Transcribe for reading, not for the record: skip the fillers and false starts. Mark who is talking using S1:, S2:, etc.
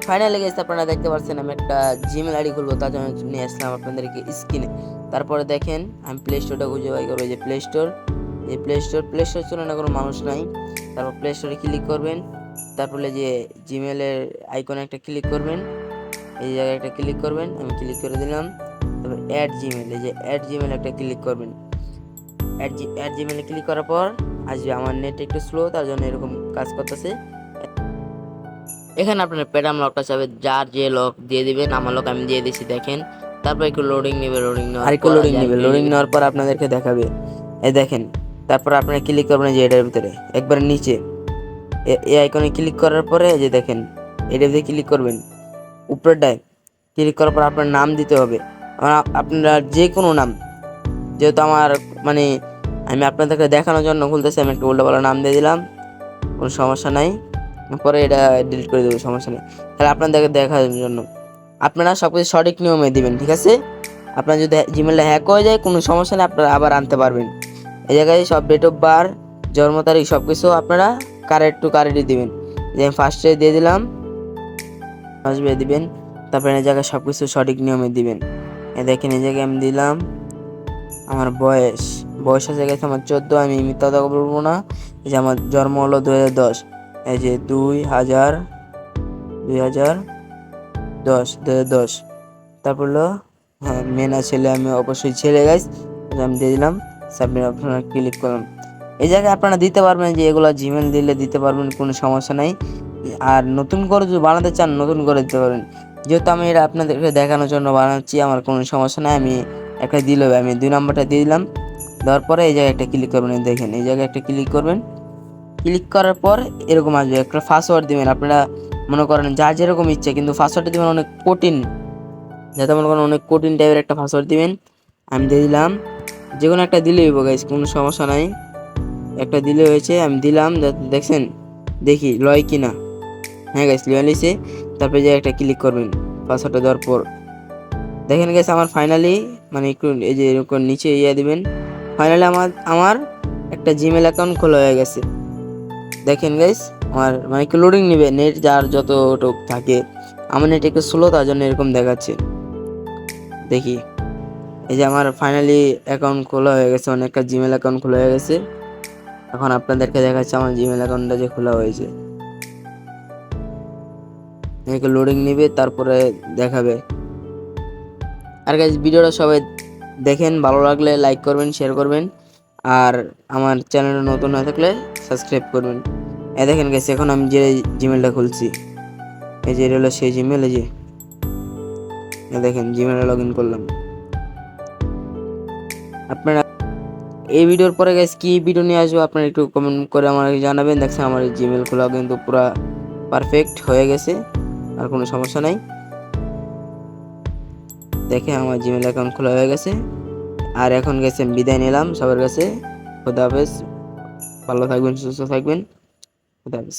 S1: Finally guys আপনারা দেখতে পাচ্ছেন আমি একটা জিমেল আইডি খুলবো, তার জন্য নিয়ে আসলাম আপনাদেরকে স্ক্রিনে। তারপরে দেখেন আমি প্লে স্টোরটা খুঁজে বাই করবো, যে প্লে স্টোর, প্লে স্টোর চলে না, কোনো মানুষ নাই। তারপর প্লে স্টোরে ক্লিক করবেন, তারপরে যে জিমেলের আইকনে একটা ক্লিক করবেন, এই জায়গায় একটা ক্লিক করবেন, আমি ক্লিক করে দিলাম। তারপর অ্যাড জিমেল, এই যে অ্যাড জিমেল একটা ক্লিক করবেন। অ্যাড জিমেলে ক্লিক করার পর আসবে, আমার নেট একটু স্লো তার জন্য এরকম কাজ করতেছে। এখানে আপনার প্যাডাম লকটা চাবে, যার যে লক দিয়ে দিবেন, আমার লক আমি দিয়ে দিছি দেখেন। তারপর একটু লোডিং নেবে, লোডিং নেওয়ার পর আপনাদেরকে দেখাবে, এই দেখেন। তারপর আপনারা ক্লিক করবেন যে এটার ভিতরে একবার নিচে এই আইকনে ক্লিক করার পরে যে দেখেন এটার ভিতরে ক্লিক করবেন, উপরেরটায় ক্লিক করার পর আপনার নাম দিতে হবে। আপনারা যে কোনো নাম, যেহেতু আমার মানে আমি আপনাদেরকে দেখানোর জন্য খুলতেছি, আমি একটা উল্টাপাল্টা নাম দিয়ে দিলাম, কোনো সমস্যা নাই। পরে এটা ডিলিট করে দেবো, সমস্যা নেই। তাহলে আপনাদেরকে দেখার জন্য আপনারা সব কিছু সঠিক নিয়মে দিবেন, ঠিক আছে? আপনার যদি জিমেলটা হ্যাক হয়ে যায় কোনো সমস্যা নেই, আপনারা আবার আনতে পারবেন। এই জায়গায় সব ডেট অফ বার্থ, জন্ম তারিখ সব কিছু আপনারা কারেক্ট টু কারেক্টই দিবেন। যে আমি ফার্স্টে দিয়ে দিলাম, আসবে দিবেন। তারপরে এই জায়গায় সব কিছু সঠিক নিয়মে দিবেন। এই দেখেন এই জায়গায় আমি দিলাম আমার বয়সের জায়গায় আমার 14, আমি মিথ্যা কথা বলবো না। এই যে আমার জন্ম হলো 2010, এই যে 2010। তারপর হলো হ্যাঁ মেনা ছেলে, আমি অবশ্যই ছেলে গাইস, আমি দিয়ে দিলাম সাবমিট, আপনারা ক্লিক করলাম। এই জায়গায় আপনারা দিতে পারবেন যে এগুলো জিমেল দিলে দিতে পারবেন, কোনো সমস্যা নাই। আর নতুন করে যদি বানাতে চান নতুন করে দিতে পারবেন, যেহেতু আমি এটা আপনাদেরকে দেখানোর জন্য বানাচ্ছি, আমার কোনো সমস্যা নাই। আমি একটা দিলে আমি 2 নম্বরটা দিয়ে দিলাম, দেওয়ার পরে এই জায়গায় একটা ক্লিক করবেন, দেখেন এই জায়গায় একটা ক্লিক করবেন। ক্লিক করার পর এরকম আসবে, একটা পাসওয়ার্ড দিবেন। আপনারা মনে করেন যার যেরকম ইচ্ছে, কিন্তু পাসওয়ার্ডটা দিবেন অনেক কঠিন, যাতে মনে করেন অনেক কঠিন টাইপের একটা পাসওয়ার্ড দিবেন। আমি দিয়ে দিলাম, যে কোনো একটা দিলেই হইব গাইস, কোনো সমস্যা নাই, একটা দিলে হয়েছে। আমি দিলাম, দেখছেন দেখি লয় কিনা, হ্যাঁ গাইস লয় নিছে। তারপরে যে একটা ক্লিক করবেন পাসওয়ার্ডটা দেওয়ার পর, দেখেন গাইস আমার ফাইনালি মানে একটু এই যে এরকম নিচে দিবেন, ফাইনালি আমার একটা জিমেল অ্যাকাউন্ট খোলা হয়ে গেছে। দেখেন গাইস আমার মানে একটু লোডিং নেবে, নেট যার যতটুক থাকে, আমার নেট একটু স্লো তার জন্য এরকম দেখাচ্ছে। দেখি এই যে আমার ফাইনালি অ্যাকাউন্ট খোলা হয়ে গেছে, অনেকটা জিমেল অ্যাকাউন্ট খোলা হয়ে গেছে। এখন আপনাদেরকে দেখাচ্ছে আমার জিমেল অ্যাকাউন্টটা যে খোলা হয়েছে, একটু লোডিং নেবে তারপরে দেখাবে। আর গাইস ভিডিওটা সবাই দেখেন, ভালো লাগলে লাইক করবেন, শেয়ার করবেন, আর আমার চ্যানেলে নতুন হয়ে থাকলে সাবস্ক্রাইব করবেন। এই দেখেন গাইস এখন আমি যে জিমেলটা খুলছি, এই যে এটা হলো সেই জিমেল, এই যে দেখেন জিমেলে লগ ইন করলাম। আপনারা এই ভিডিওর পরে গাইস কি ভিডিও নিয়ে আসবো আপনারা একটু কমেন্ট করে আমাকে জানাবেন। দেখছেন আমার জিমেল খোলা কিন্তু পুরো পারফেক্ট হয়ে গেছে, আর কোনো সমস্যা নাই। দেখে আমার জিমেল অ্যাকাউন্ট খোলা হয়ে গেছে। আর এখন গেছে বিদায় নিলাম সবার কাছে, খোদা হাফেজ, ভালো থাকবেন, সুস্থ থাকবেন, খোদা হাফেজ।